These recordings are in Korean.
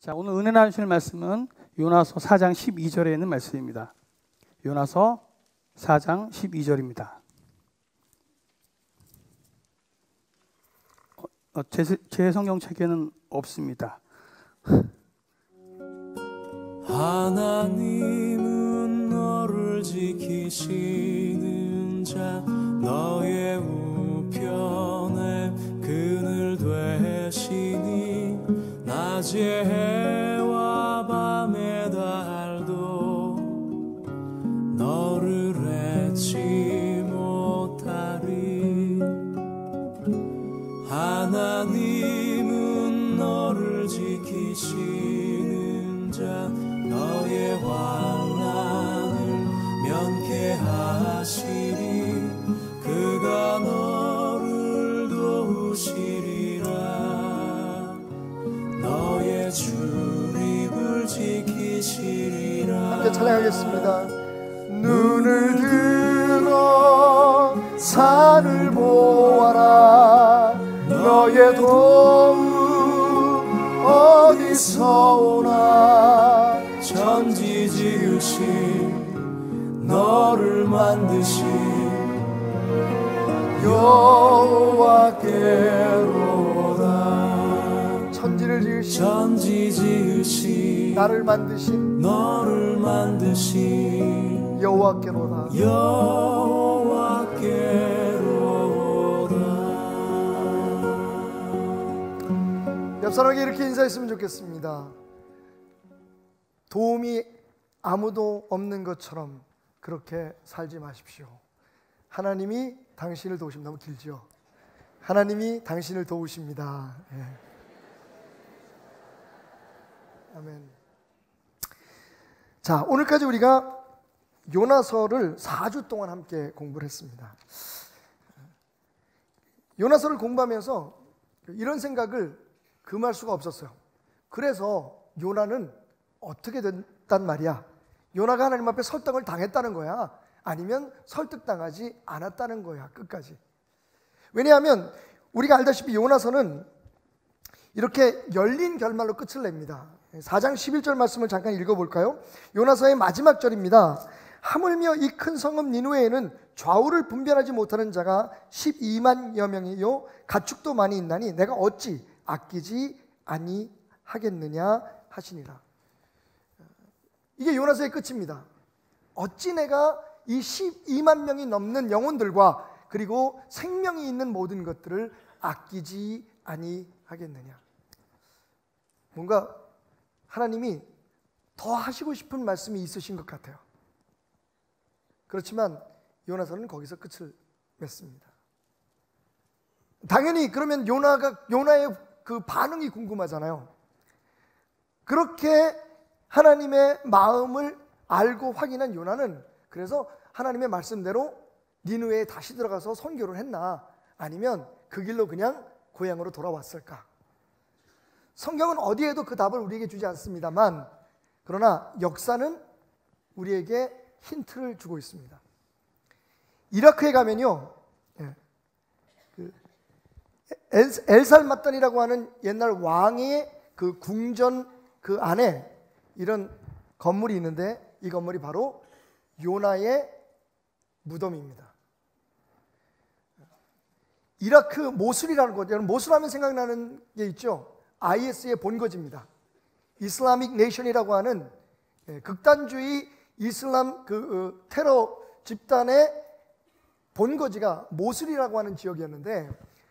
자, 오늘 은혜 나누실 말씀은 요나서 4장 12절에 있는 말씀입니다. 요나서 4장 12절입니다. 제 성경책에는 없습니다. 하나님은 너를 지키시는 자, 너의 우편에 그늘 되시니 낮에 해와 밤에 달도 너를 잊지 못하리. 하나님은 너를 지키시는 자, 너의 환난을 면케하시리. 그가 너를 도우시리라. 너의 출입을 지키시리라. 함께 찬양하겠습니다. 눈을 들어 산을 보아라. 너의 도움 어디서 오나. 천지 지으신 너를 만드신 여호와께로다. 천지 지으신 나를 만드신 너를 만드신 여호와께로다. 옆 사람에게 이렇게 인사했으면 좋겠습니다. 도움이 아무도 없는 것처럼 그렇게 살지 마십시오. 하나님이 당신을 도우십니다. 너무 길죠? 하나님이 당신을 도우십니다. 예. 아멘. 자, 오늘까지 우리가 요나서를 4주 동안 함께 공부를 했습니다. 요나서를 공부하면서 이런 생각을 금할 수가 없었어요. 그래서 요나는 어떻게 됐단 말이야? 요나가 하나님 앞에 설득을 당했다는 거야? 아니면 설득당하지 않았다는 거야? 끝까지. 왜냐하면 우리가 알다시피 요나서는 이렇게 열린 결말로 끝을 냅니다. 4장 11절 말씀을 잠깐 읽어볼까요? 요나서의 마지막 절입니다. 하물며 이 큰 성읍 니느웨에는 좌우를 분별하지 못하는 자가 12만여 명이요 가축도 많이 있나니 내가 어찌 아끼지 아니하겠느냐 하시니라. 이게 요나서의 끝입니다. 어찌 내가 이 12만 명이 넘는 영혼들과 그리고 생명이 있는 모든 것들을 아끼지 아니하겠느냐. 뭔가 하나님이 더 하시고 싶은 말씀이 있으신 것 같아요. 그렇지만 요나서는 거기서 끝을 맺습니다. 당연히 그러면 요나의 그 반응이 궁금하잖아요. 그렇게 하나님의 마음을 알고 확인한 요나는 그래서 하나님의 말씀대로 니느웨에 다시 들어가서 선교를 했나, 아니면 그 길로 그냥 고향으로 돌아왔을까? 성경은 어디에도 그 답을 우리에게 주지 않습니다만, 그러나 역사는 우리에게 힌트를 주고 있습니다. 이라크에 가면요, 엘살마단이라고 하는 옛날 왕의 그 궁전 그 안에 이런 건물이 있는데, 이 건물이 바로 요나의 무덤입니다. 이라크 모술이라는 곳, 여러분 모술하면 생각나는 게 있죠. IS의 본거지입니다. 이슬라믹 네이션이라고 하는 극단주의 이슬람 테러 집단의 본거지가 모술이라고 하는 지역이었는데,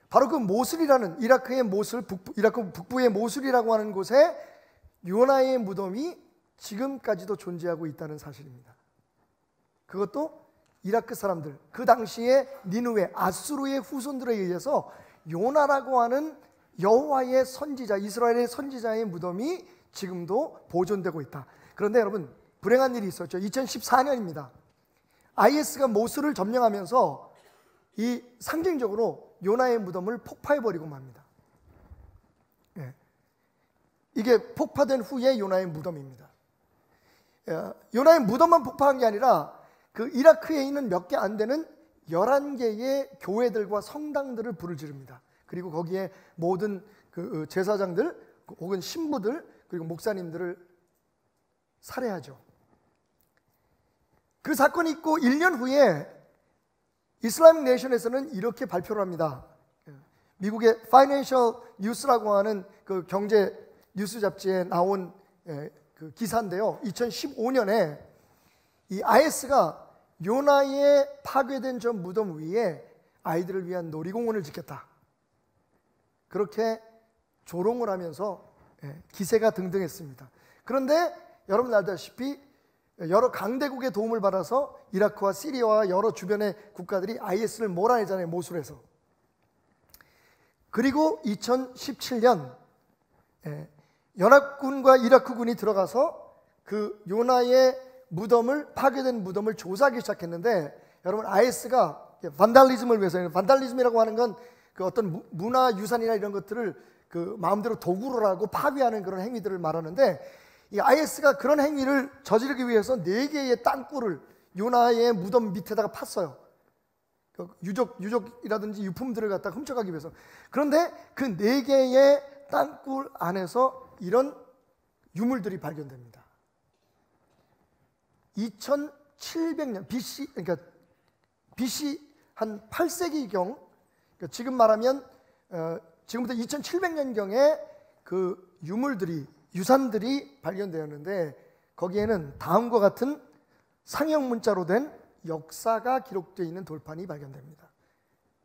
바로 그 모술이라는 이라크의 모술, 이라크 북부의 모술이라고 하는 곳에 요나의 무덤이 지금까지도 존재하고 있다는 사실입니다. 그것도 이라크 사람들, 그 당시에 니느웨, 아수르의 후손들에 의해서 요나라고 하는 여호와의 선지자, 이스라엘의 선지자의 무덤이 지금도 보존되고 있다. 그런데 여러분, 불행한 일이 있었죠. 2014년입니다. IS가 모술을 점령하면서 이 상징적으로 요나의 무덤을 폭파해버리고 맙니다. 이게 폭파된 후에 요나의 무덤입니다. 요나의 무덤만 폭파한 게 아니라 그 이라크에 있는 몇 개 안 되는 11개의 교회들과 성당들을 불을 지릅니다. 그리고 거기에 모든 그 제사장들 혹은 신부들, 그리고 목사님들을 살해하죠. 그 사건이 있고 1년 후에 이슬라믹 네이션에서는 이렇게 발표를 합니다. 미국의 파이낸셜 뉴스라고 하는 그 경제 뉴스 잡지에 나온 그 기사인데요. 2015년에 이 IS가 요나의 파괴된 저 무덤 위에 아이들을 위한 놀이공원을 짓겠다. 그렇게 조롱을 하면서 기세가 등등했습니다. 그런데 여러분 알다시피 여러 강대국의 도움을 받아서 이라크와 시리아와 여러 주변의 국가들이 IS를 몰아내잖아요. 모술에서. 그리고 2017년 연합군과 이라크군이 들어가서 그 요나의 무덤을, 파괴된 무덤을 조사하기 시작했는데, 여러분 IS가 반달리즘을 위해서, 반달리즘이라고 하는 건 그 어떤 문화유산이나 이런 것들을 그 마음대로 도구로 하고 파괴하는 그런 행위들을 말하는데, 이 IS가 그런 행위를 저지르기 위해서 4개의 땅굴을 요나의 무덤 밑에다가 팠어요. 유적이라든지 유품들을 갖다 훔쳐가기 위해서. 그런데 그 4개의 땅굴 안에서 이런 유물들이 발견됩니다. 2700년 BC, 그러니까 BC 한 8세기경, 그러니까 지금 말하면 지금부터 2700년경에 그 유물들이, 유산들이 발견되었는데, 거기에는 다음과 같은 상형 문자로 된 역사가 기록되어 있는 돌판이 발견됩니다.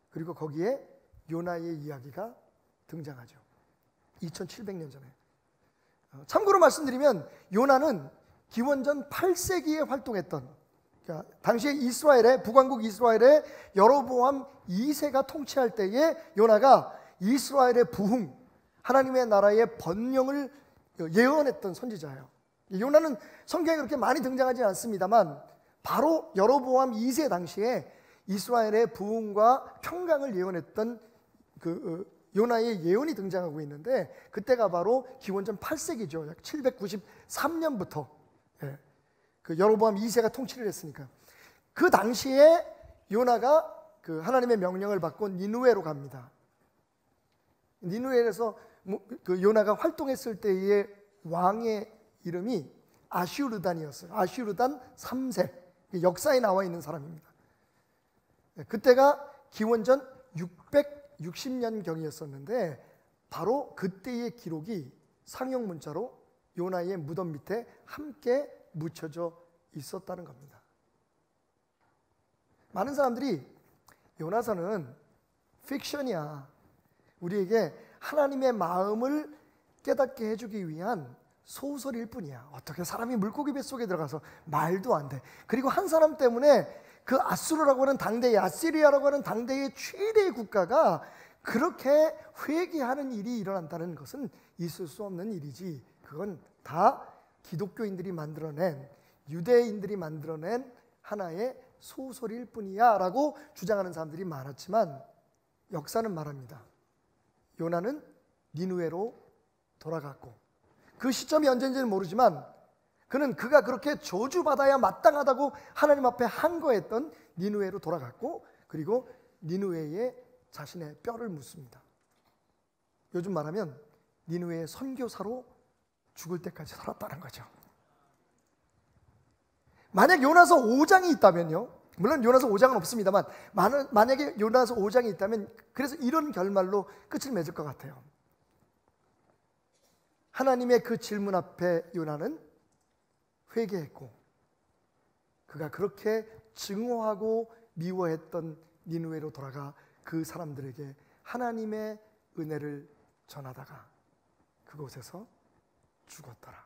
그리고 거기에 요나의 이야기가 등장하죠. 2700년 전에. 참고로 말씀드리면 요나는 기원전 8세기에 활동했던, 그러니까 당시에 이스라엘의, 북왕국 이스라엘의 여로보암 2세가 통치할 때에 요나가 이스라엘의 부흥, 하나님의 나라의 번영을 예언했던 선지자예요. 요나는 성경에 그렇게 많이 등장하지 않습니다만 바로 여로보암 2세 당시에 이스라엘의 부흥과 평강을 예언했던 그 요나의 예언이 등장하고 있는데, 그때가 바로 기원전 8세기죠. 약 793년부터 그 여로보암 2세가 통치를 했으니까. 그 당시에 요나가 그 하나님의 명령을 받고 니느웨로 갑니다. 니느웨에서 그 요나가 활동했을 때의 왕의 이름이 아슈르단이었어요. 아슈르단 3세. 역사에 나와 있는 사람입니다. 그때가 기원전 660년경이었었는데 바로 그때의 기록이 상형 문자로 요나의 무덤 밑에 함께 묻혀져 있었다는 겁니다. 많은 사람들이 요나서는 픽션이야, 우리에게 하나님의 마음을 깨닫게 해주기 위한 소설일 뿐이야, 어떻게 사람이 물고기 뱃속에 들어가서 말도 안 돼. 그리고 한 사람 때문에 그 아수르라고 하는 당대의, 아시리아라고 하는 당대의 최대의 국가가 그렇게 회개하는 일이 일어난다는 것은 있을 수 없는 일이지, 그건 다 기독교인들이 만들어낸, 유대인들이 만들어낸 하나의 소설일 뿐이야 라고 주장하는 사람들이 많았지만, 역사는 말합니다. 요나는 니느웨로 돌아갔고, 그 시점이 언제인지는 모르지만 그가 그렇게 저주받아야 마땅하다고 하나님 앞에 항거했던 니느웨로 돌아갔고, 그리고 니느웨에 자신의 뼈를 묻습니다. 요즘 말하면 니느웨의 선교사로 죽을 때까지 살았다는 거죠. 만약 요나서 5장이 있다면요, 물론 요나서 5장은 없습니다만 만약에 요나서 5장이 있다면 그래서 이런 결말로 끝을 맺을 것 같아요. 하나님의 그 질문 앞에 요나는 회개했고, 그가 그렇게 증오하고 미워했던 니느웨로 돌아가 그 사람들에게 하나님의 은혜를 전하다가 그곳에서 죽었더라.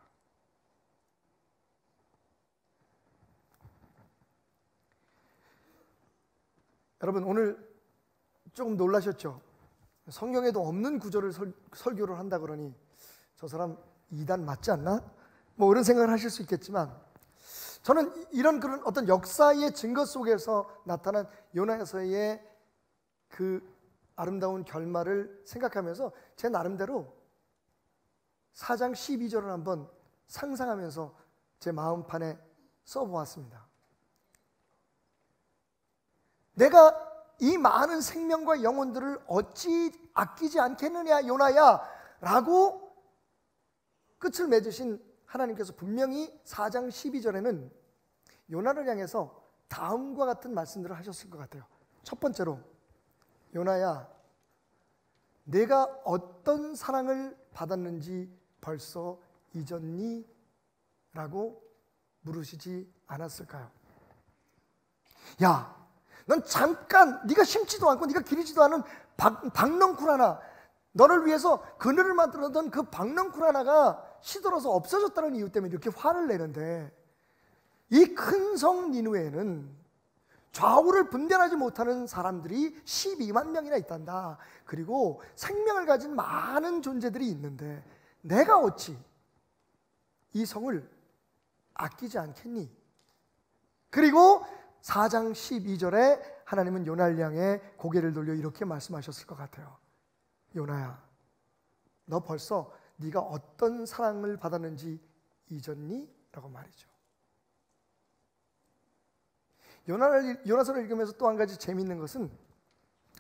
여러분, 오늘 조금 놀라셨죠? 성경에도 없는 구절을 설교를 한다 그러니 저 사람 이단 맞지 않나? 뭐 이런 생각을 하실 수 있겠지만, 저는 이런 그런 어떤 역사의 증거 속에서 나타난 요나서의 그 아름다운 결말을 생각하면서 제 나름대로 4장 12절을 한번 상상하면서 제 마음판에 써보았습니다. 내가 이 많은 생명과 영혼들을 어찌 아끼지 않겠느냐 요나야 라고 끝을 맺으신 하나님께서 분명히 4장 12절에는 요나를 향해서 다음과 같은 말씀들을 하셨을 것 같아요. 첫 번째로, 요나야, 내가 어떤 사랑을 받았는지 벌써 잊었니? 라고 물으시지 않았을까요? 야, 넌 잠깐 네가 심지도 않고 네가 기르지도 않은 박넝쿨 하나, 너를 위해서 그늘을 만들었던 그 박넝쿨 하나가 시들어서 없어졌다는 이유 때문에 이렇게 화를 내는데, 이 큰 성 니느웨에는 좌우를 분별하지 못하는 사람들이 12만 명이나 있단다. 그리고 생명을 가진 많은 존재들이 있는데 내가 어찌 이 성을 아끼지 않겠니? 그리고 4장 12절에 하나님은 요나를 향해 고개를 돌려 이렇게 말씀하셨을 것 같아요. 요나야, 너 벌써 네가 어떤 사랑을 받았는지 잊었니? 라고 말이죠. 요나서를 읽으면서 또 한 가지 재미있는 것은,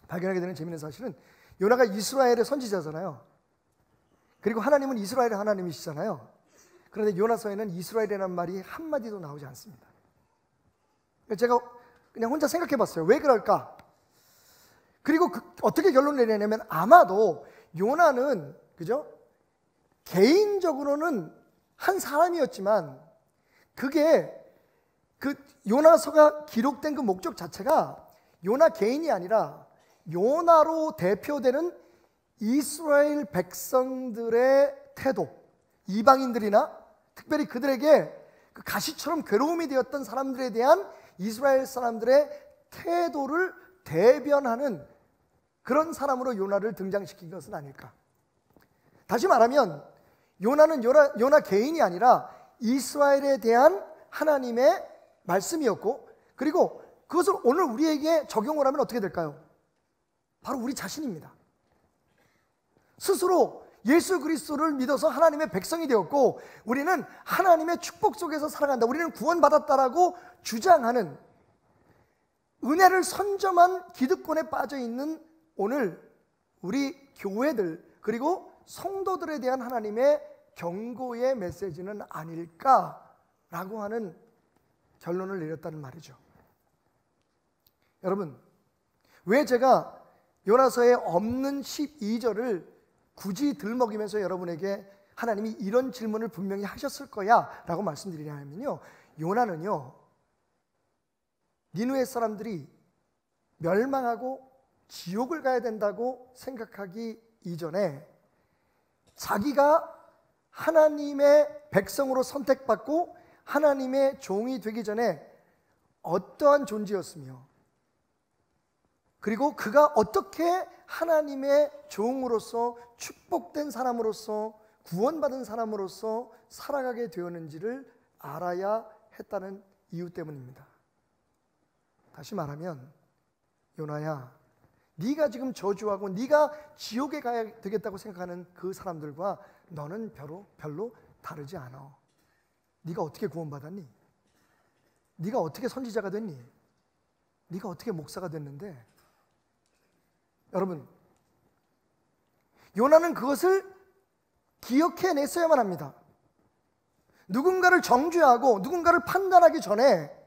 발견하게 되는 재미있는 사실은, 요나가 이스라엘의 선지자잖아요. 그리고 하나님은 이스라엘의 하나님이시잖아요. 그런데 요나서에는 이스라엘이라는 말이 한마디도 나오지 않습니다. 제가 그냥 혼자 생각해 봤어요. 왜 그럴까? 그리고 어떻게 결론을 내리냐면, 아마도 요나는, 그죠? 개인적으로는 한 사람이었지만, 그게 그 요나서가 기록된 그 목적 자체가 요나 개인이 아니라 요나로 대표되는 이스라엘 백성들의 태도, 이방인들이나 특별히 그들에게 그 가시처럼 괴로움이 되었던 사람들에 대한 이스라엘 사람들의 태도를 대변하는 그런 사람으로 요나를 등장시킨 것은 아닐까. 다시 말하면 요나는 요나 개인이 아니라 이스라엘에 대한 하나님의 말씀이었고, 그리고 그것을 오늘 우리에게 적용을 하면 어떻게 될까요? 바로 우리 자신입니다. 스스로 예수 그리스도를 믿어서 하나님의 백성이 되었고, 우리는 하나님의 축복 속에서 살아간다, 우리는 구원받았다라고 주장하는 은혜를 선점한 기득권에 빠져있는 오늘 우리 교회들, 그리고 성도들에 대한 하나님의 경고의 메시지는 아닐까라고 하는 결론을 내렸다는 말이죠. 여러분, 왜 제가 요나서에 없는 12절을 굳이 들먹이면서 여러분에게 하나님이 이런 질문을 분명히 하셨을 거야 라고 말씀드리냐면요, 요나는요, 니느웨 사람들이 멸망하고 지옥을 가야 된다고 생각하기 이전에 자기가 하나님의 백성으로 선택받고 하나님의 종이 되기 전에 어떠한 존재였으며, 그리고 그가 어떻게 하나님의 종으로서 축복된 사람으로서 구원받은 사람으로서 살아가게 되었는지를 알아야 했다는 이유 때문입니다. 다시 말하면, 요나야, 네가 지금 저주하고 네가 지옥에 가야 되겠다고 생각하는 그 사람들과 너는 별로 다르지 않아. 네가 어떻게 구원받았니? 네가 어떻게 선지자가 됐니? 네가 어떻게 목사가 됐는데? 여러분, 요나는 그것을 기억해냈어야만 합니다. 누군가를 정죄하고 누군가를 판단하기 전에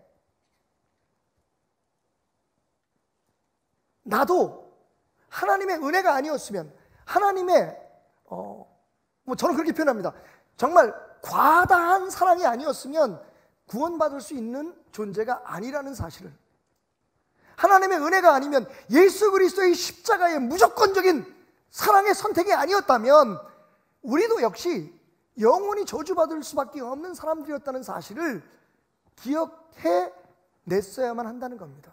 나도 하나님의 은혜가 아니었으면, 하나님의 저는 그렇게 표현합니다. 정말 과다한 사랑이 아니었으면 구원받을 수 있는 존재가 아니라는 사실을, 하나님의 은혜가 아니면 예수 그리스도의 십자가의 무조건적인 사랑의 선택이 아니었다면 우리도 역시 영원히 저주받을 수밖에 없는 사람들이었다는 사실을 기억해냈어야만 한다는 겁니다.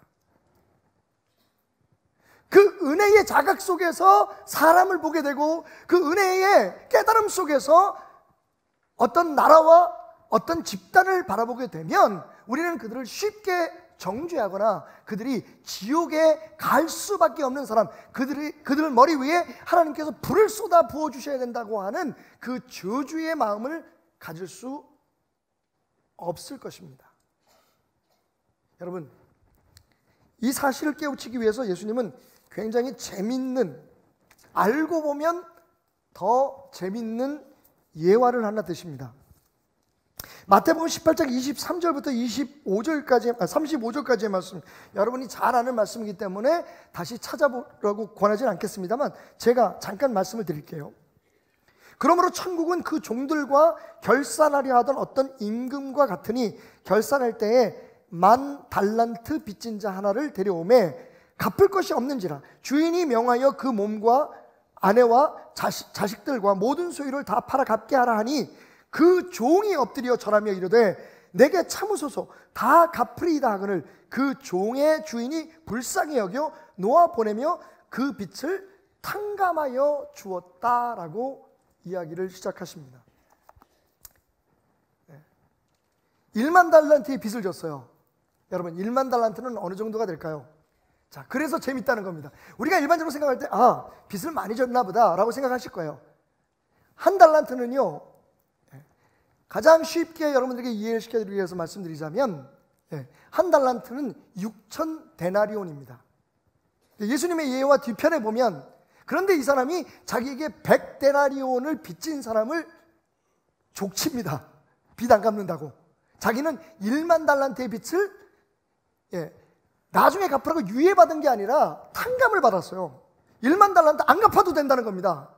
그 은혜의 자각 속에서 사람을 보게 되고, 그 은혜의 깨달음 속에서 어떤 나라와 어떤 집단을 바라보게 되면 우리는 그들을 쉽게 정죄하거나 그들이 지옥에 갈 수밖에 없는 사람, 그들 머리 위에 하나님께서 불을 쏟아 부어주셔야 된다고 하는 그 저주의 마음을 가질 수 없을 것입니다. 여러분, 이 사실을 깨우치기 위해서 예수님은 굉장히 재밌는, 알고 보면 더 재밌는 예화를 하나 드십니다. 마태복음 18장 23절부터 35절까지의 말씀, 여러분이 잘 아는 말씀이기 때문에 다시 찾아보라고 권하지는 않겠습니다만 제가 잠깐 말씀을 드릴게요. 그러므로 천국은 그 종들과 결산하려 하던 어떤 임금과 같으니 결산할 때에 10,000달란트 빚진 자 하나를 데려오매 갚을 것이 없는지라 주인이 명하여 그 몸과 아내와 자식들과 모든 소유를 다 팔아 갚게 하라 하니 그 종이 엎드려 절하며 이르되 내게 참으소서 다 갚으리이다 하거늘 그 종의 주인이 불쌍히 여겨 놓아 보내며 그 빚을 탕감하여 주었다라고 이야기를 시작하십니다. 10,000달란트의 빚을 졌어요. 여러분 10,000달란트는 어느 정도가 될까요? 자, 그래서 재밌다는 겁니다. 우리가 일반적으로 생각할 때 빚을 많이 졌나 보다 라고 생각하실 거예요. 한 달란트는요, 가장 쉽게 여러분들에게 이해를 시켜드리기 위해서 말씀드리자면 한 달란트는 6,000데나리온입니다. 예수님의 예와 뒤편에 보면 그런데 이 사람이 자기에게 100데나리온을 빚진 사람을 족칩니다. 빚 안 갚는다고. 자기는 10,000달란트의 빚을 나중에 갚으라고 유예받은 게 아니라 탕감을 받았어요. 10,000달란트 안 갚아도 된다는 겁니다.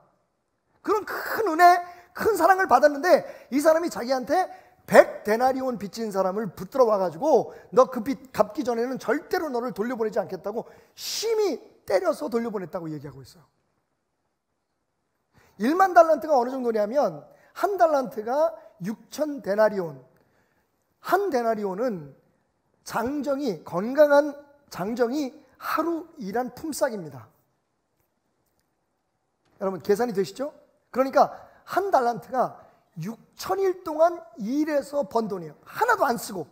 그런 큰 은혜, 큰 사랑을 받았는데 이 사람이 자기한테 100데나리온 빚진 사람을 붙들어 와가지고 너 그 빚 갚기 전에는 절대로 너를 돌려보내지 않겠다고 심히 때려서 돌려보냈다고 얘기하고 있어요. 10,000달란트가 어느 정도냐면 한 달란트가 6,000데나리온. 한 데나리온은 장정이, 건강한 장정이 하루 일한 품삯입니다. 여러분 계산이 되시죠? 그러니까 한 달란트가 6,000일 동안 일해서 번 돈이에요. 하나도 안 쓰고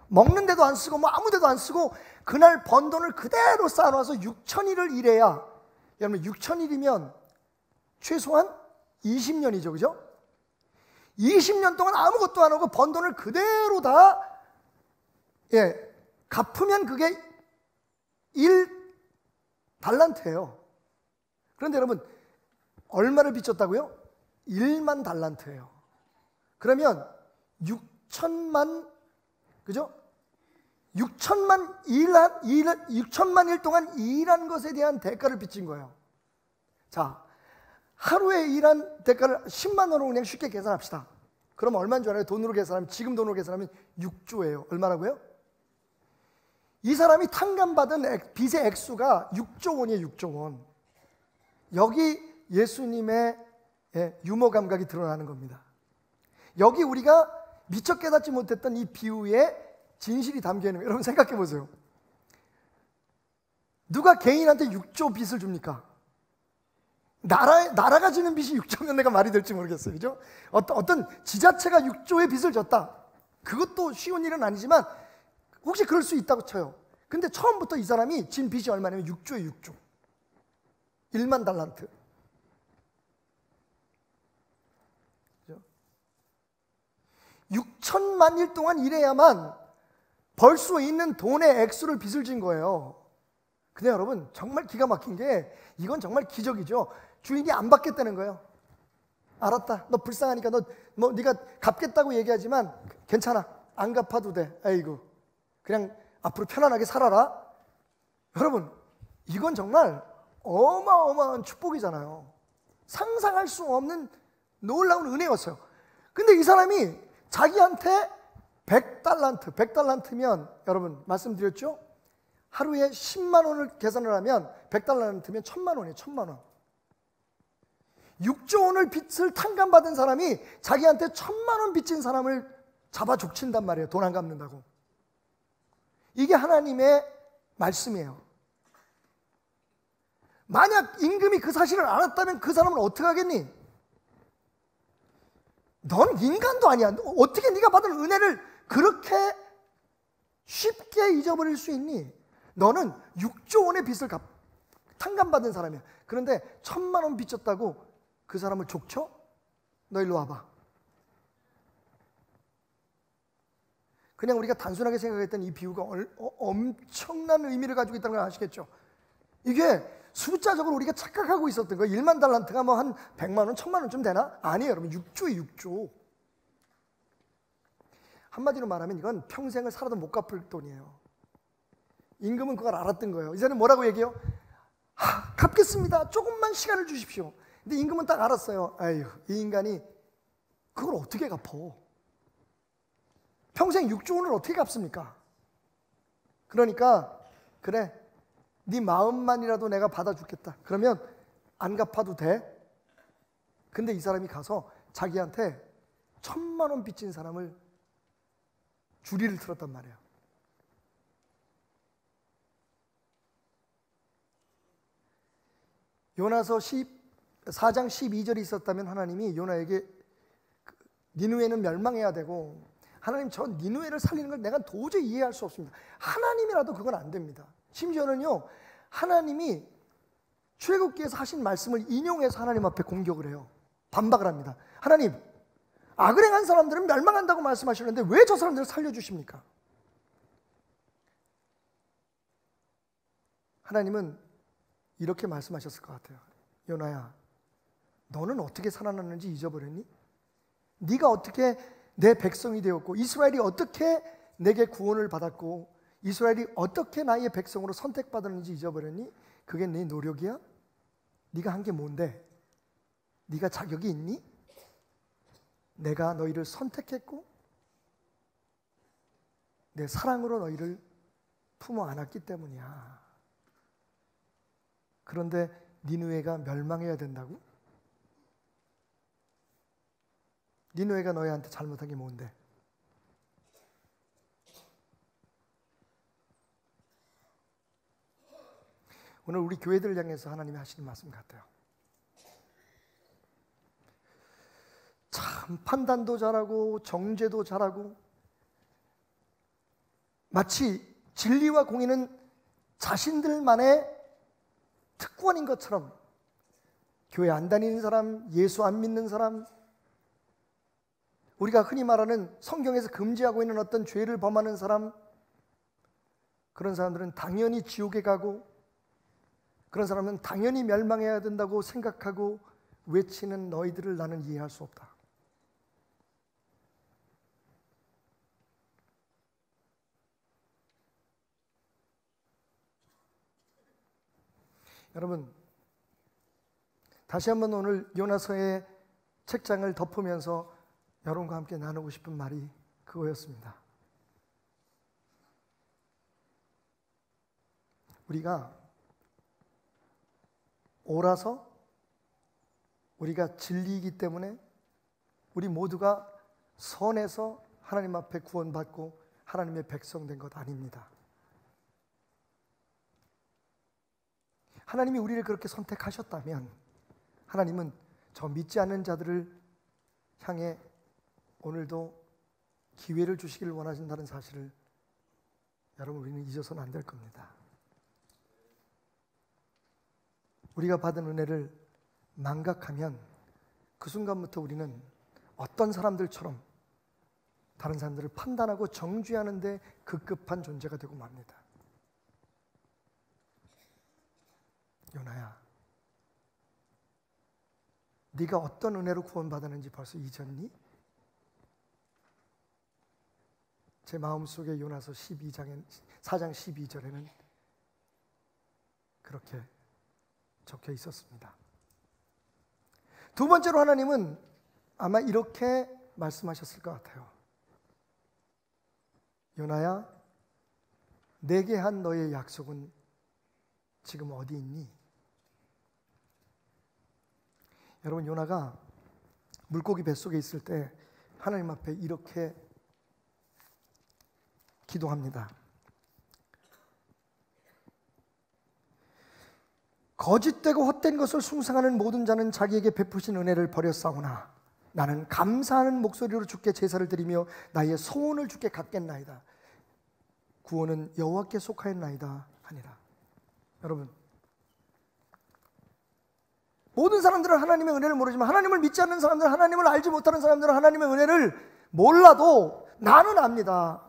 먹는 데도 안 쓰고 뭐 아무 데도 안 쓰고 그날 번 돈을 그대로 쌓아놔서 6,000일을 일해야, 여러분 6,000일이면 최소한 20년이죠, 그죠? 20년 동안 아무것도 안 하고 번 돈을 그대로 다 갚으면 그게 1달란트예요. 그런데 여러분 얼마를 빚졌다고요? 10,000달란트예요. 그러면 6,000만, 그죠? 6,000만 일 동안 일한 것에 대한 대가를 빚진 거예요. 자, 하루에 일한 대가를 10만 원으로 그냥 쉽게 계산합시다. 그럼 얼마인 줄 알아요? 돈으로 계산하면, 지금 돈으로 계산하면 6조예요. 얼마라고요? 이 사람이 탕감받은 빚의 액수가 6조 원이에요. 6조 원. 여기 예수님의 유머 감각이 드러나는 겁니다. 여기 우리가 미처 깨닫지 못했던 이 비유의 진실이 담겨 있는 거예요. 여러분 생각해 보세요. 누가 개인한테 6조 빚을 줍니까? 나라가 지는 빚이 6조면 내가 말이 될지 모르겠어요. 그죠? 어떤 지자체가 6조의 빚을 졌다. 그것도 쉬운 일은 아니지만 혹시 그럴 수 있다고 쳐요. 근데 처음부터 이 사람이 진 빚이 얼마냐면 6조에 6조. 10,000달란트. 6,000만 일 동안 일해야만 벌 수 있는 돈의 액수를 빚을 진 거예요. 근데 여러분 정말 기가 막힌 게, 이건 정말 기적이죠. 주인이 안 받겠다는 거예요. 알았다, 너 불쌍하니까 네가 갚겠다고 얘기하지만 괜찮아, 안 갚아도 돼. 아이고 그냥 앞으로 편안하게 살아라. 여러분 이건 정말 어마어마한 축복이잖아요. 상상할 수 없는 놀라운 은혜였어요. 근데 이 사람이 자기한테 100달란트면 여러분 말씀드렸죠? 하루에 10만 원을 계산을 하면 100달란트면 1,000만 원이에요. 1,000만 원. 6조 원을 빚을 탕감받은 사람이 자기한테 1,000만 원 빚진 사람을 잡아 족친단 말이에요. 돈 안 갚는다고. 이게 하나님의 말씀이에요. 만약 임금이 그 사실을 알았다면 그 사람은 어떻게 하겠니? 넌 인간도 아니야. 어떻게 네가 받은 은혜를 그렇게 쉽게 잊어버릴 수 있니? 너는 6조 원의 빚을 탕감받은 사람이야. 그런데 1,000만 원 빚졌다고 그 사람을 족쳐? 너 일로 와봐. 그냥 우리가 단순하게 생각했던 이 비유가 엄청난 의미를 가지고 있다는 걸 아시겠죠? 이게 숫자적으로 우리가 착각하고 있었던 거예요. 1만 달란트가 뭐 한 100만 원, 1000만 원쯤 되나? 아니에요, 여러분. 6조에 6조. 한마디로 말하면 이건 평생을 살아도 못 갚을 돈이에요. 임금은 그걸 알았던 거예요. 이제는 뭐라고 얘기해요? 갚겠습니다. 조금만 시간을 주십시오. 근데 임금은 딱 알았어요. 아유, 이 인간이 그걸 어떻게 갚어? 평생 6조 원을 어떻게 갚습니까? 그러니까 그래, 네 마음만이라도 내가 받아주겠다. 그러면 안 갚아도 돼. 근데 이 사람이 가서 자기한테 1000만 원 빚진 사람을 주리를 틀었단 말이에요. 요나서 4장 12절이 있었다면 하나님이 요나에게 니느웨는 멸망해야 되고, 하나님 저 니느웨를 살리는 걸 내가 도저히 이해할 수 없습니다. 하나님이라도 그건 안 됩니다. 심지어는요, 하나님이 출애굽기에서 하신 말씀을 인용해서 하나님 앞에 공격을 해요. 반박을 합니다. 하나님, 악을 행한 사람들은 멸망한다고 말씀하시는데 왜 저 사람들을 살려주십니까? 하나님은 이렇게 말씀하셨을 것 같아요. 요나야, 너는 어떻게 살아났는지 잊어버렸니? 네가 어떻게 내 백성이 되었고, 이스라엘이 어떻게 내게 구원을 받았고, 이스라엘이 어떻게 나의 백성으로 선택받았는지 잊어버렸니? 그게 네 노력이야? 네가 한 게 뭔데? 네가 자격이 있니? 내가 너희를 선택했고 내 사랑으로 너희를 품어 안았기 때문이야. 그런데 니느웨가 멸망해야 된다고? 니느웨가 너희한테 잘못한 게 뭔데? 오늘 우리 교회들을 향해서 하나님이 하시는 말씀 같아요. 참 판단도 잘하고 정죄도 잘하고, 마치 진리와 공의는 자신들만의 특권인 것처럼 교회 안 다니는 사람, 예수 안 믿는 사람, 우리가 흔히 말하는 성경에서 금지하고 있는 어떤 죄를 범하는 사람, 그런 사람들은 당연히 지옥에 가고, 그런 사람은 당연히 멸망해야 된다고 생각하고 외치는 너희들을 나는 이해할 수 없다. 여러분, 다시 한번 오늘 요나서의 책장을 덮으면서 여러분과 함께 나누고 싶은 말이 그거였습니다. 우리가 옳아서, 우리가 진리이기 때문에 우리 모두가 선해서 하나님 앞에 구원받고 하나님의 백성 된 것 아닙니다. 하나님이 우리를 그렇게 선택하셨다면 하나님은 저 믿지 않는 자들을 향해 오늘도 기회를 주시기를 원하신다는 사실을 여러분, 우리는 잊어서는 안 될 겁니다. 우리가 받은 은혜를 망각하면 그 순간부터 우리는 어떤 사람들처럼 다른 사람들을 판단하고 정죄하는 데 급급한 존재가 되고 맙니다. 요나야, 네가 어떤 은혜로 구원받았는지 벌써 잊었니? 제 마음속에 요나서 4장 12절에는 그렇게 적혀 있었습니다. 두 번째로 하나님은 아마 이렇게 말씀하셨을 것 같아요. 요나야, 내게 한 너의 약속은 지금 어디 있니? 여러분, 요나가 물고기 뱃속에 있을 때 하나님 앞에 이렇게 기도합니다. 거짓되고 헛된 것을 숭상하는 모든 자는 자기에게 베푸신 은혜를 버렸사오나 나는 감사하는 목소리로 주께 제사를 드리며 나의 소원을 주께 갚겠나이다. 구원은 여호와께 속하였나이다 하니라. 여러분, 모든 사람들은 하나님의 은혜를 모르지만, 하나님을 믿지 않는 사람들은, 하나님을 알지 못하는 사람들은 하나님의 은혜를 몰라도 나는 압니다.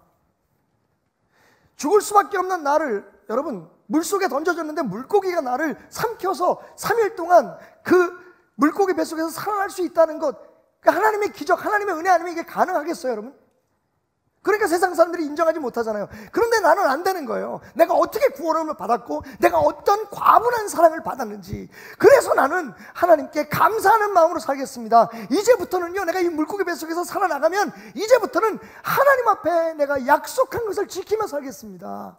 죽을 수밖에 없는 나를, 여러분, 물속에 던져졌는데 물고기가 나를 삼켜서 3일 동안 그 물고기 뱃속에서 살아날 수 있다는 것, 하나님의 기적, 하나님의 은혜 아니면 이게 가능하겠어요, 여러분? 그러니까 세상 사람들이 인정하지 못하잖아요. 그런데 나는 안 되는 거예요. 내가 어떻게 구원을 받았고 내가 어떤 과분한 사랑을 받았는지. 그래서 나는 하나님께 감사하는 마음으로 살겠습니다. 이제부터는요, 내가 이 물고기 뱃속에서 살아나가면 이제부터는 하나님 앞에 내가 약속한 것을 지키며 살겠습니다.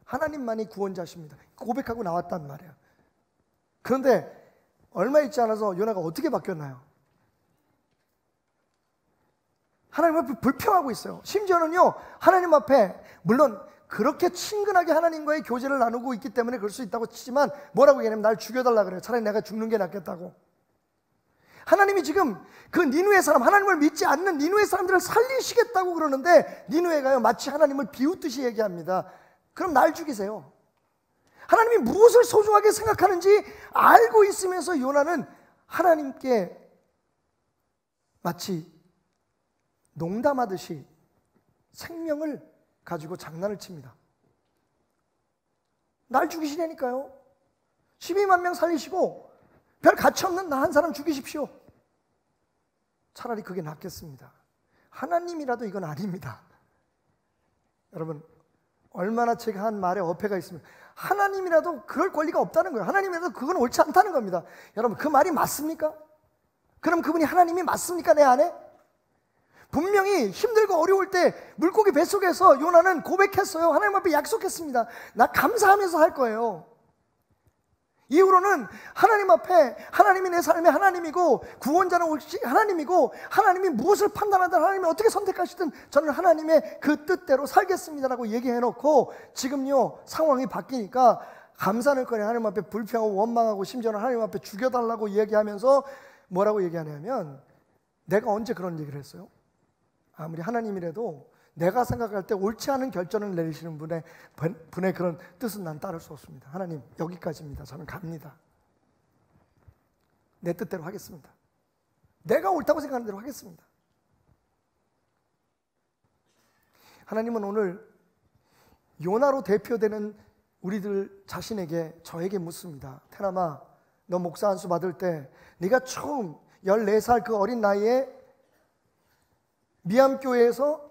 하나님만이 구원자십니다. 고백하고 나왔단 말이에요. 그런데 얼마 있지 않아서 요나가 어떻게 바뀌었나요? 하나님 앞에 불평하고 있어요. 심지어는요, 하나님 앞에 물론 그렇게 친근하게 하나님과의 교제를 나누고 있기 때문에 그럴 수 있다고 치지만 뭐라고 얘기하냐면 날 죽여달라 그래요. 차라리 내가 죽는 게 낫겠다고. 하나님이 지금 그 니누의 사람, 하나님을 믿지 않는 니누의 사람들을 살리시겠다고 그러는데 니누에가요 마치 하나님을 비웃듯이 얘기합니다. 그럼 날 죽이세요. 하나님이 무엇을 소중하게 생각하는지 알고 있으면서 요나는 하나님께 마치 농담하듯이 생명을 가지고 장난을 칩니다. 날 죽이시라니까요. 12만 명 살리시고 별 가치 없는 나 한 사람 죽이십시오. 차라리 그게 낫겠습니다. 하나님이라도 이건 아닙니다. 여러분, 얼마나 제가 한 말에 어폐가 있으면 하나님이라도 그럴 권리가 없다는 거예요. 하나님이라도 그건 옳지 않다는 겁니다. 여러분, 그 말이 맞습니까? 그럼 그분이 하나님이 맞습니까? 내 안에? 분명히 힘들고 어려울 때 물고기 뱃속에서 요나는 고백했어요. 하나님 앞에 약속했습니다. 나 감사하면서 할 거예요. 이후로는 하나님 앞에 하나님이 내 삶의 하나님이고 구원자는 하나님이고 하나님이 무엇을 판단하든 하나님이 어떻게 선택하시든 저는 하나님의 그 뜻대로 살겠습니다라고 얘기해놓고 지금요 상황이 바뀌니까 감사할 거냐 하나님 앞에 불평하고 원망하고 심지어는 하나님 앞에 죽여달라고 얘기하면서 뭐라고 얘기하냐면 내가 언제 그런 얘기를 했어요? 아무리 하나님이라도 내가 생각할 때 옳지 않은 결정을 내리시는 분의 그런 뜻은 난 따를 수 없습니다. 하나님 여기까지입니다. 저는 갑니다. 내 뜻대로 하겠습니다. 내가 옳다고 생각하는 대로 하겠습니다. 하나님은 오늘 요나로 대표되는 우리들 자신에게 저에게 묻습니다. 테람아, 너 목사 안수 받을 때 네가 처음 14살 그 어린 나이에 미암교회에서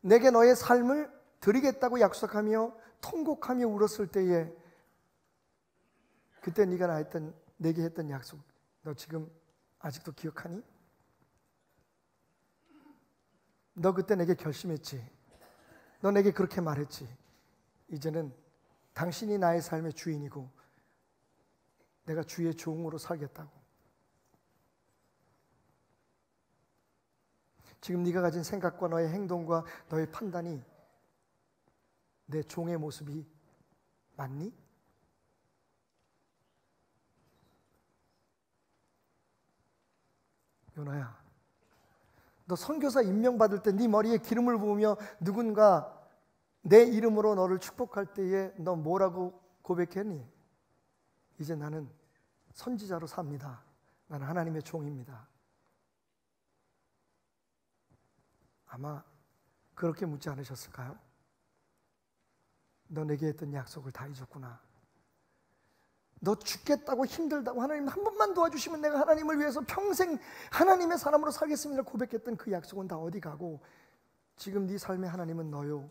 내게 너의 삶을 드리겠다고 약속하며 통곡하며 울었을 때에 그때 네가 내게 했던 약속 너 지금 아직도 기억하니? 너 그때 내게 결심했지. 너 내게 그렇게 말했지. 이제는 당신이 나의 삶의 주인이고 내가 주의 종으로 살겠다고. 지금 네가 가진 생각과 너의 행동과 너의 판단이 내 종의 모습이 맞니? 요나야, 너 선교사 임명받을 때 네 머리에 기름을 부으며 누군가 내 이름으로 너를 축복할 때에 너 뭐라고 고백했니? 이제 나는 선지자로 삽니다. 나는 하나님의 종입니다. 아마 그렇게 묻지 않으셨을까요? 너 내게 했던 약속을 다 잊었구나. 너 죽겠다고 힘들다고 하나님 한 번만 도와주시면 내가 하나님을 위해서 평생 하나님의 사람으로 살겠습니다 고백했던 그 약속은 다 어디 가고 지금 네 삶의 하나님은 너요.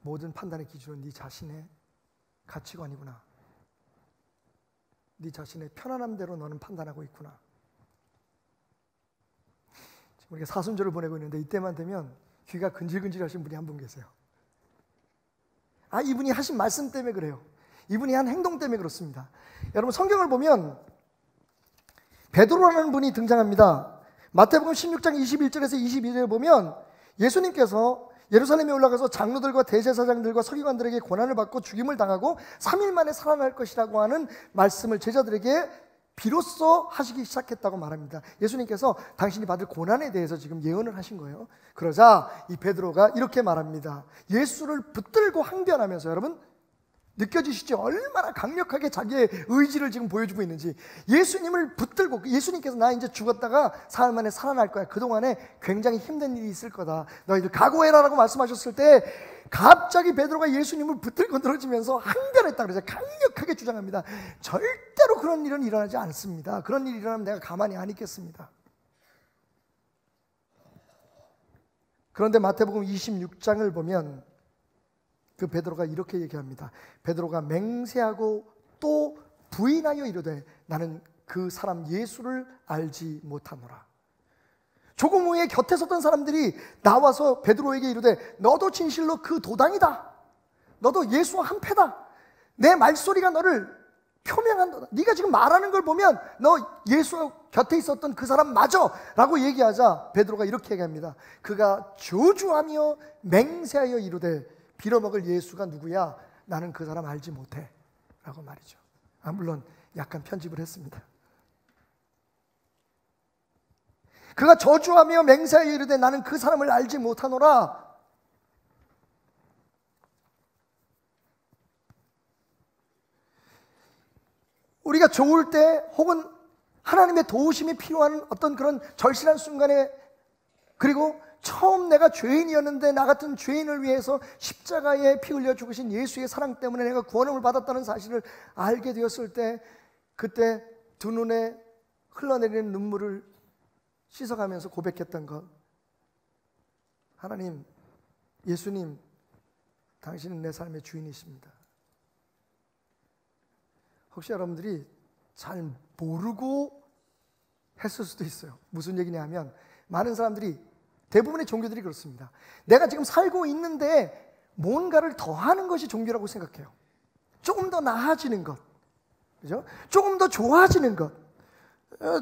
모든 판단의 기준은 네 자신의 가치관이구나. 네 자신의 편안함대로 너는 판단하고 있구나. 지금 우리가 사순절을 보내고 있는데 이때만 되면 귀가 근질근질 하신 분이 한 분 계세요. 아, 이분이 하신 말씀 때문에 그래요. 이분이 한 행동 때문에 그렇습니다. 여러분 성경을 보면 베드로라는 분이 등장합니다. 마태복음 16장 21절에서 22절에 보면 예수님께서 예루살렘에 올라가서 장로들과 대제사장들과 서기관들에게 고난을 받고 죽임을 당하고 3일 만에 살아날 것이라고 하는 말씀을 제자들에게 비로소 하시기 시작했다고 말합니다. 예수님께서 당신이 받을 고난에 대해서 지금 예언을 하신 거예요. 그러자 이 베드로가 이렇게 말합니다. 예수를 붙들고 항변하면서 여러분 느껴지시죠? 얼마나 강력하게 자기의 의지를 지금 보여주고 있는지. 예수님을 붙들고 예수님께서 나 이제 죽었다가 사흘 만에 살아날 거야. 그동안에 굉장히 힘든 일이 있을 거다. 너희들 각오해라 라고 말씀하셨을 때 갑자기 베드로가 예수님을 붙들고 늘어지면서 항변했다 그러죠. 강력하게 주장합니다. 절대로 그런 일은 일어나지 않습니다. 그런 일이 일어나면 내가 가만히 안 있겠습니다. 그런데 마태복음 26장을 보면 그 베드로가 이렇게 얘기합니다. 베드로가 맹세하고 또 부인하여 이르되 나는 그 사람 예수를 알지 못하노라. 조금 후에 곁에 섰던 사람들이 나와서 베드로에게 이르되 너도 진실로 그 도당이다. 너도 예수와 한패다. 내 말소리가 너를 표명한다. 네가 지금 말하는 걸 보면 너 예수 곁에 있었던 그 사람 맞아 라고 얘기하자 베드로가 이렇게 얘기합니다. 그가 저주하며 맹세하여 이르되 빌어먹을 예수가 누구야? 나는 그 사람 알지 못해 라고 말이죠. 물론 약간 편집을 했습니다. 그가 저주하며 맹세하여 이르되 나는 그 사람을 알지 못하노라. 우리가 좋을 때 혹은 하나님의 도우심이 필요한 어떤 그런 절실한 순간에, 그리고 처음 내가 죄인이었는데 나 같은 죄인을 위해서 십자가에 피 흘려 죽으신 예수의 사랑 때문에 내가 구원을 받았다는 사실을 알게 되었을 때, 그때 두 눈에 흘러내리는 눈물을 씻어가면서 고백했던 것, 하나님, 예수님, 당신은 내 삶의 주인이십니다. 혹시 여러분들이 잘 모르고 했을 수도 있어요. 무슨 얘기냐 하면, 많은 사람들이, 대부분의 종교들이 그렇습니다. 내가 지금 살고 있는데 뭔가를 더 하는 것이 종교라고 생각해요. 조금 더 나아지는 것, 그죠? 조금 더 좋아지는 것,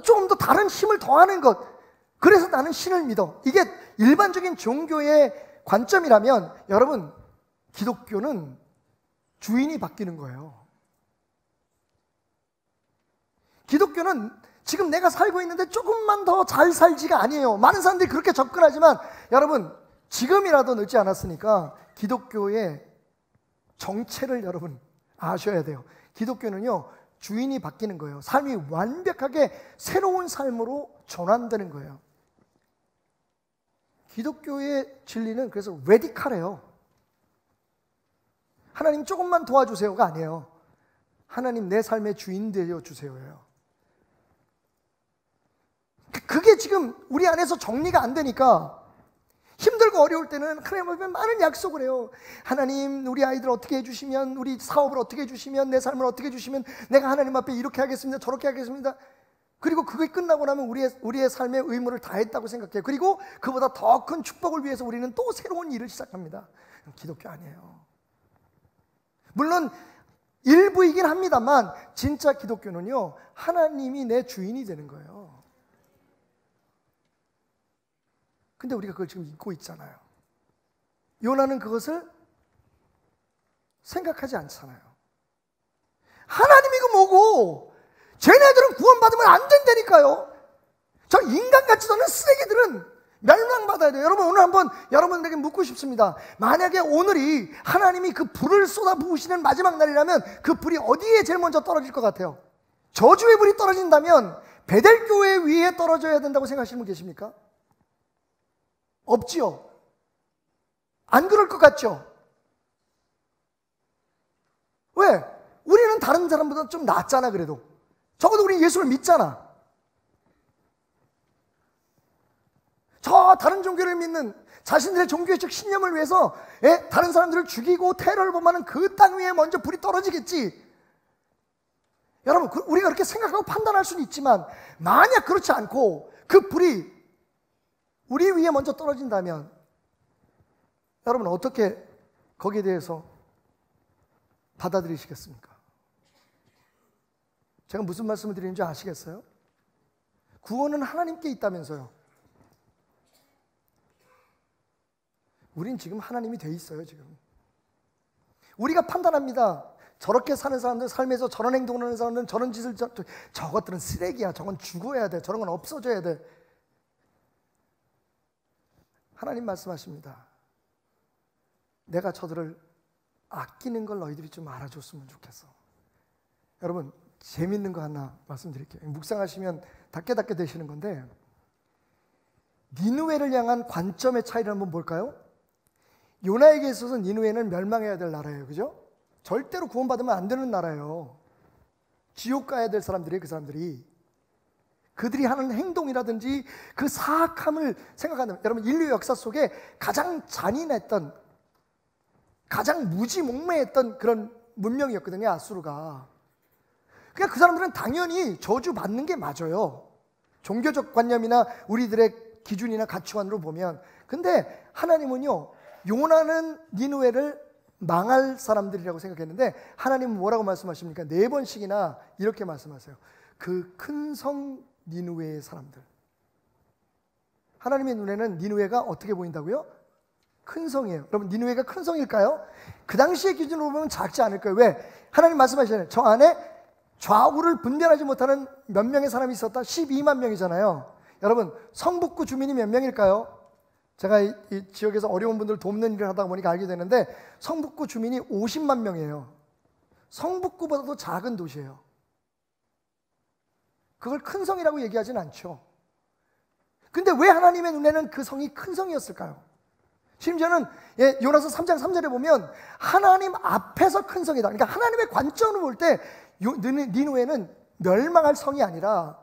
조금 더 다른 힘을 더하는 것, 그래서 나는 신을 믿어. 이게 일반적인 종교의 관점이라면, 여러분, 기독교는 주인이 바뀌는 거예요. 기독교는 지금 내가 살고 있는데 조금만 더 잘 살지가 아니에요. 많은 사람들이 그렇게 접근하지만, 여러분, 지금이라도 늦지 않았으니까 기독교의 정체를 여러분 아셔야 돼요. 기독교는요, 주인이 바뀌는 거예요. 삶이 완벽하게 새로운 삶으로 전환되는 거예요. 기독교의 진리는 그래서 레디칼해요. 하나님 조금만 도와주세요가 아니에요. 하나님 내 삶의 주인 되어 주세요예요. 그게 지금 우리 안에서 정리가 안 되니까 힘들고 어려울 때는 하나님 앞에 많은 약속을 해요. 하나님, 우리 아이들 어떻게 해주시면, 우리 사업을 어떻게 해주시면, 내 삶을 어떻게 해주시면 내가 하나님 앞에 이렇게 하겠습니다, 저렇게 하겠습니다. 그리고 그게 끝나고 나면 우리의 삶의 의무를 다했다고 생각해요. 그리고 그보다 더 큰 축복을 위해서 우리는 또 새로운 일을 시작합니다. 기독교 아니에요. 물론 일부이긴 합니다만, 진짜 기독교는요, 하나님이 내 주인이 되는 거예요. 근데 우리가 그걸 지금 잊고 있잖아요. 요나는 그것을 생각하지 않잖아요. 하나님이 그 뭐고, 쟤네들은 구원받으면 안 된다니까요. 저 인간 같지도 않은 쓰레기들은 멸망받아야 돼요. 여러분, 오늘 한번 여러분들에게 묻고 싶습니다. 만약에 오늘이 하나님이 그 불을 쏟아 부으시는 마지막 날이라면 그 불이 어디에 제일 먼저 떨어질 것 같아요? 저주의 불이 떨어진다면 베델교회 위에 떨어져야 된다고 생각하시는 분 계십니까? 없지요. 안 그럴 것 같죠? 왜? 우리는 다른 사람보다 좀 낫잖아. 그래도 적어도 우리 예수를 믿잖아. 저 다른 종교를 믿는, 자신들의 종교적 신념을 위해서 다른 사람들을 죽이고 테러를 범하는 그 땅 위에 먼저 불이 떨어지겠지. 여러분, 우리가 그렇게 생각하고 판단할 수는 있지만, 만약 그렇지 않고 그 불이 우리 위에 먼저 떨어진다면 여러분 어떻게 거기에 대해서 받아들이시겠습니까? 제가 무슨 말씀을 드리는지 아시겠어요? 구원은 하나님께 있다면서요. 우린 지금 하나님이 돼 있어요. 지금 우리가 판단합니다. 저렇게 사는 사람들, 삶에서 저런 행동을 하는 사람들은 저런 짓을, 저것들은 쓰레기야, 저건 죽어야 돼, 저런 건 없어져야 돼. 하나님 말씀하십니다. 내가 저들을 아끼는 걸 너희들이 좀 알아줬으면 좋겠어. 여러분, 재밌는 거 하나 말씀드릴게요. 묵상하시면 닫게 되시는 건데, 니느웨를 향한 관점의 차이를 한번 볼까요? 요나에게 있어서 니느웨는 멸망해야 될 나라예요. 그죠? 절대로 구원받으면 안 되는 나라예요. 지옥 가야 될 사람들이에요. 그 사람들이. 그들이 하는 행동이라든지 그 사악함을 생각한다면, 여러분, 인류 역사 속에 가장 잔인했던, 가장 무지몽매했던 그런 문명이었거든요, 아수르가. 그러니까 그 사람들은 당연히 저주받는 게 맞아요. 종교적 관념이나 우리들의 기준이나 가치관으로 보면. 근데 하나님은요, 요나는 니느웨를 망할 사람들이라고 생각했는데 하나님은 뭐라고 말씀하십니까? 4번씩이나 이렇게 말씀하세요. 그 큰 성 니느웨의 사람들. 하나님의 눈에는 니느웨가 어떻게 보인다고요? 큰 성이에요. 여러분, 니느웨가 큰 성일까요? 그 당시의 기준으로 보면 작지 않을 거예요. 왜? 하나님 말씀하시잖아요. 저 안에 좌우를 분별하지 못하는 몇 명의 사람이 있었다? 12만 명이잖아요. 여러분, 성북구 주민이 몇 명일까요? 제가 이 지역에서 어려운 분들 돕는 일을 하다 보니까 알게 되는데 성북구 주민이 50만 명이에요. 성북구보다도 작은 도시예요. 그걸 큰 성이라고 얘기하진 않죠. 근데 왜 하나님의 눈에는 그 성이 큰 성이었을까요? 심지어는 요나서 3장 3절에 보면 하나님 앞에서 큰 성이다. 그러니까 하나님의 관점으로 볼 때 니느웨는 멸망할 성이 아니라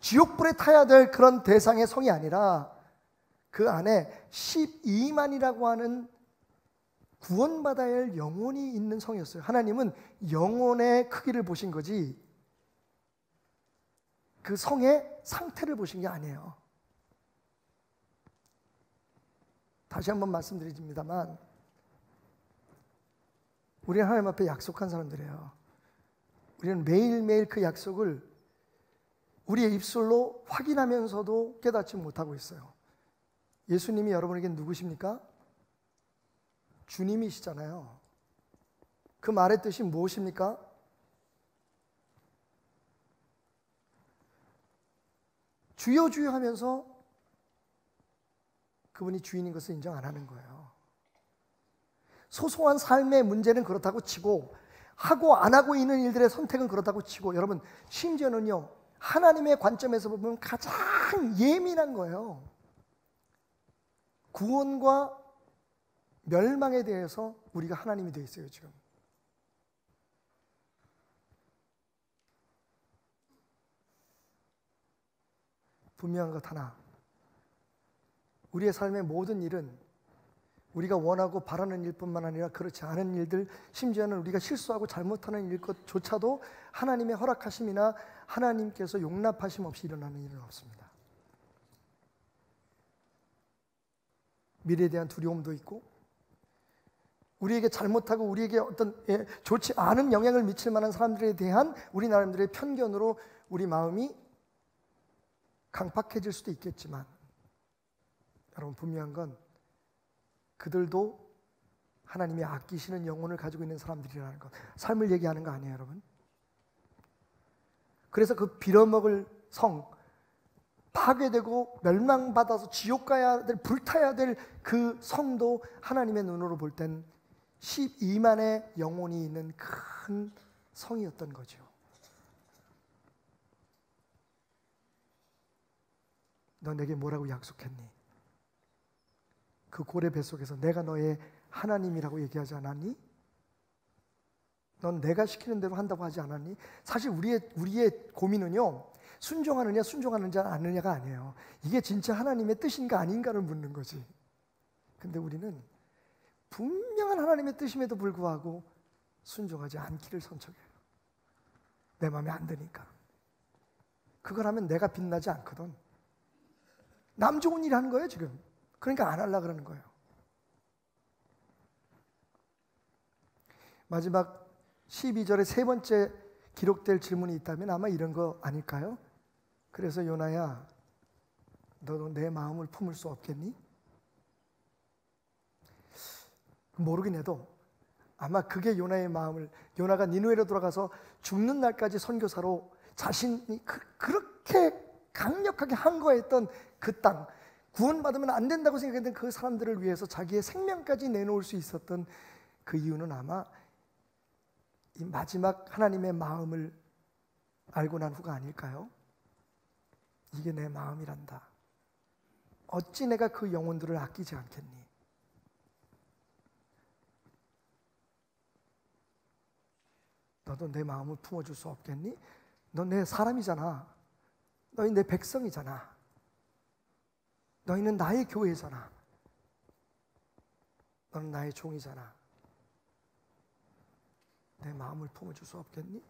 지옥불에 타야 될 그런 대상의 성이 아니라 그 안에 12만이라고 하는 구원받아야 할 영혼이 있는 성이었어요. 하나님은 영혼의 크기를 보신 거지 그 성의 상태를 보신 게 아니에요. 다시 한번 말씀드립니다만 우리는 하나님 앞에 약속한 사람들이에요. 우리는 매일매일 그 약속을 우리의 입술로 확인하면서도 깨닫지 못하고 있어요. 예수님이 여러분에게 누구십니까? 주님이시잖아요. 그 말의 뜻이 무엇입니까? 주여 주여 하면서 그분이 주인인 것을 인정 안 하는 거예요. 소소한 삶의 문제는 그렇다고 치고 하고 안 하고 있는 일들의 선택은 그렇다고 치고 여러분 심지어는요 하나님의 관점에서 보면 가장 예민한 거예요. 구원과 멸망에 대해서 우리가 하나님이 되어 있어요 지금. 분명한 것 하나, 우리의 삶의 모든 일은 우리가 원하고 바라는 일뿐만 아니라 그렇지 않은 일들, 심지어는 우리가 실수하고 잘못하는 일 것조차도 하나님의 허락하심이나 하나님께서 용납하심 없이 일어나는 일은 없습니다. 미래에 대한 두려움도 있고 우리에게 잘못하고 우리에게 어떤 좋지 않은 영향을 미칠 만한 사람들에 대한 우리 나름대로의 편견으로 우리 마음이 강팍해질 수도 있겠지만 여러분 분명한 건 그들도 하나님이 아끼시는 영혼을 가지고 있는 사람들이라는 것, 삶을 얘기하는 거 아니에요 여러분? 그래서 그 빌어먹을 성, 파괴되고 멸망받아서 지옥 가야 될, 불타야 될 그 성도 하나님의 눈으로 볼 땐 12만의 영혼이 있는 큰 성이었던 거죠. 너 내게 뭐라고 약속했니? 그 고래 뱃속에서 내가 너의 하나님이라고 얘기하지 않았니? 넌 내가 시키는 대로 한다고 하지 않았니? 사실 우리의 고민은요 순종하느냐 순종하느냐 않느냐가 아니에요. 이게 진짜 하나님의 뜻인가 아닌가를 묻는 거지. 근데 우리는 분명한 하나님의 뜻임에도 불구하고 순종하지 않기를 선척해요. 내 마음에 안 드니까. 그걸 하면 내가 빛나지 않거든. 남 좋은 일 하는 거예요 지금. 그러니까 안 하려고 그러는 거예요. 마지막 12절에 세 번째 기록될 질문이 있다면 아마 이런 거 아닐까요? 그래서 요나야 너도 내 마음을 품을 수 없겠니? 모르긴 해도 아마 그게 요나의 마음을, 요나가 니느웨로 돌아가서 죽는 날까지 선교사로 자신이 그렇게 강력하게 항거했던 그 땅, 구원받으면 안 된다고 생각했던 그 사람들을 위해서 자기의 생명까지 내놓을 수 있었던 그 이유는 아마 이 마지막 하나님의 마음을 알고 난 후가 아닐까요? 이게 내 마음이란다. 어찌 내가 그 영혼들을 아끼지 않겠니? 너도 내 마음을 품어줄 수 없겠니? 너 내 사람이잖아. 너희 내 백성이잖아. 너희는 나의 교회잖아. 너는 나의 종이잖아. 내 마음을 품어줄 수 없겠니?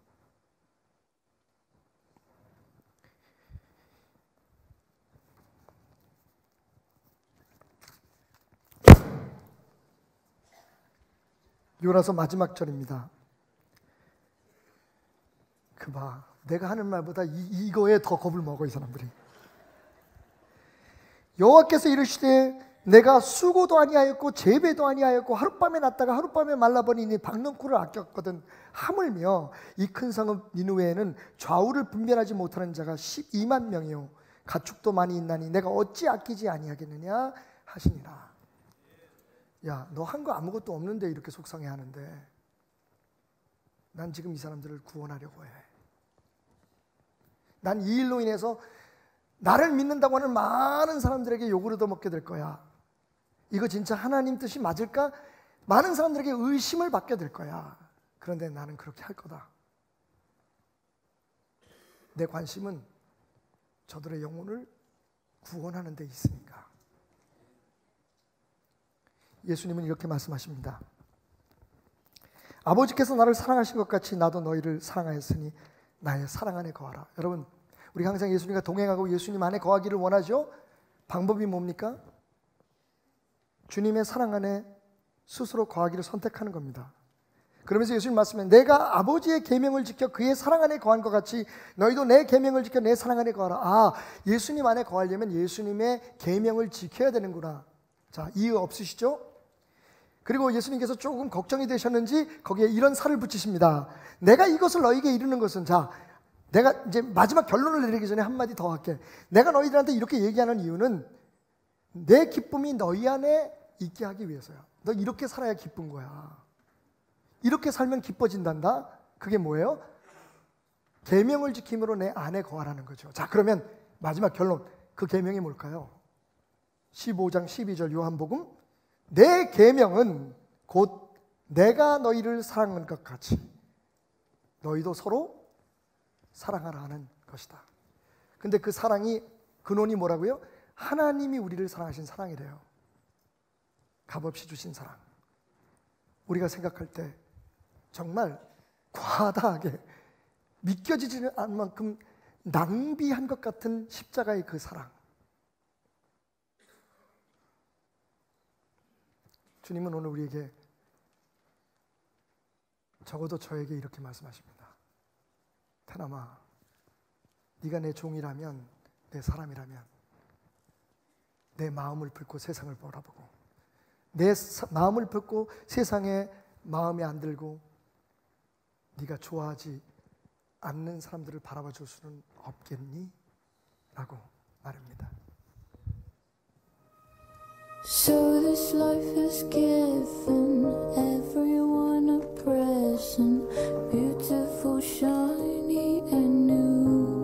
요나서 마지막 절입니다. 그 봐, 내가 하는 말보다 이거에 더 겁을 먹어 이 사람들이. 여호와께서 이르시되 내가 수고도 아니하였고 재배도 아니하였고 하룻밤에 났다가 하룻밤에 말라버리니 박넝쿨을 아꼈거든. 하물며 이 큰 성읍 니느웨에는 좌우를 분별하지 못하는 자가 12만 명이요 가축도 많이 있나니 내가 어찌 아끼지 아니하겠느냐 하시니라. 야, 너 한 거 아무것도 없는데 이렇게 속상해하는데 난 지금 이 사람들을 구원하려고 해. 난 이 일로 인해서 나를 믿는다고 하는 많은 사람들에게 욕을 얻어먹게 될 거야. 이거 진짜 하나님 뜻이 맞을까? 많은 사람들에게 의심을 받게 될 거야. 그런데 나는 그렇게 할 거다. 내 관심은 저들의 영혼을 구원하는 데 있으니까. 예수님은 이렇게 말씀하십니다. 아버지께서 나를 사랑하신 것 같이 나도 너희를 사랑하였으니 나의 사랑 안에 거하라. 여러분, 우리가 항상 예수님과 동행하고 예수님 안에 거하기를 원하죠? 방법이 뭡니까? 주님의 사랑 안에 스스로 거하기를 선택하는 겁니다. 그러면서 예수님 말씀은 내가 아버지의 계명을 지켜 그의 사랑 안에 거한 것 같이 너희도 내 계명을 지켜 내 사랑 안에 거하라. 아, 예수님 안에 거하려면 예수님의 계명을 지켜야 되는구나. 자, 이해 없으시죠? 그리고 예수님께서 조금 걱정이 되셨는지 거기에 이런 살을 붙이십니다. 내가 이것을 너희에게 이루는 것은, 자, 내가 이제 마지막 결론을 내리기 전에 한마디 더 할게. 내가 너희들한테 이렇게 얘기하는 이유는 내 기쁨이 너희 안에 있게 하기 위해서야. 너 이렇게 살아야 기쁜 거야. 이렇게 살면 기뻐진단다. 그게 뭐예요? 계명을 지킴으로 내 안에 거하라는 거죠. 자, 그러면 마지막 결론, 그 계명이 뭘까요? 15장 12절 요한복음, 내 계명은 곧 내가 너희를 사랑한 것 같이 너희도 서로 사랑하라 하는 것이다. 근데 그 사랑이 근원이 뭐라고요? 하나님이 우리를 사랑하신 사랑이래요. 값없이 주신 사랑. 우리가 생각할 때 정말 과다하게 믿겨지지 않을 만큼 낭비한 것 같은 십자가의 그 사랑. 주님은 오늘 우리에게, 적어도 저에게 이렇게 말씀하십니다. 테나마, 네가 내 종이라면, 내 사람이라면 내 마음을 품고 세상을 바라보고 내 마음을 품고 세상에 마음에 안 들고 네가 좋아하지 않는 사람들을 바라봐 줄 수는 없겠니? 라고 말합니다. So this life has given everyone a present, beautiful, shiny and new.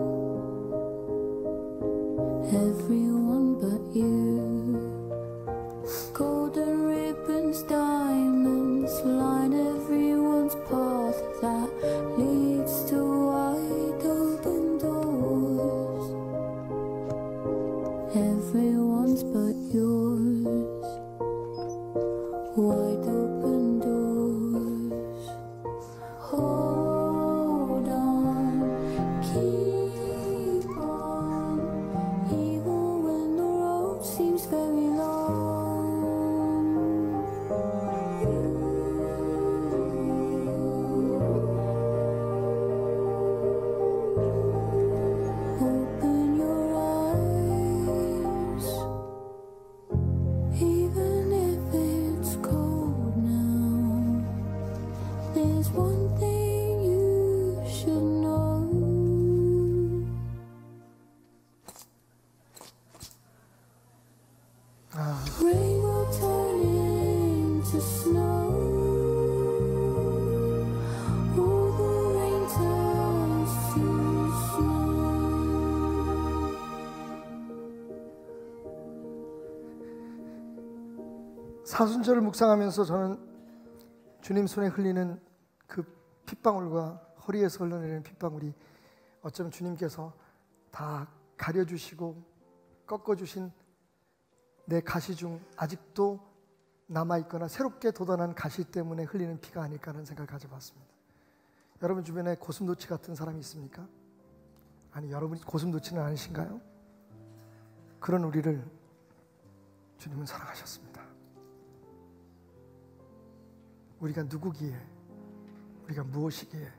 Everyone but you. Golden ribbons, diamonds line everyone's path that leads to wide open doors. Everyone's but yours. Wide open doors. Hold on. 사순절을 묵상하면서 저는 주님 손에 흘리는 그 핏방울과 허리에서 흘러내리는 핏방울이 어쩌면 주님께서 다 가려주시고 꺾어주신 내 가시 중 아직도 남아있거나 새롭게 돋아난 가시 때문에 흘리는 피가 아닐까 하는 생각을 가져봤습니다. 여러분 주변에 고슴도치 같은 사람이 있습니까? 아니, 여러분이 고슴도치는 아니신가요? 그런 우리를 주님은 사랑하셨습니다. 우리가 누구기에, 우리가 무엇이기에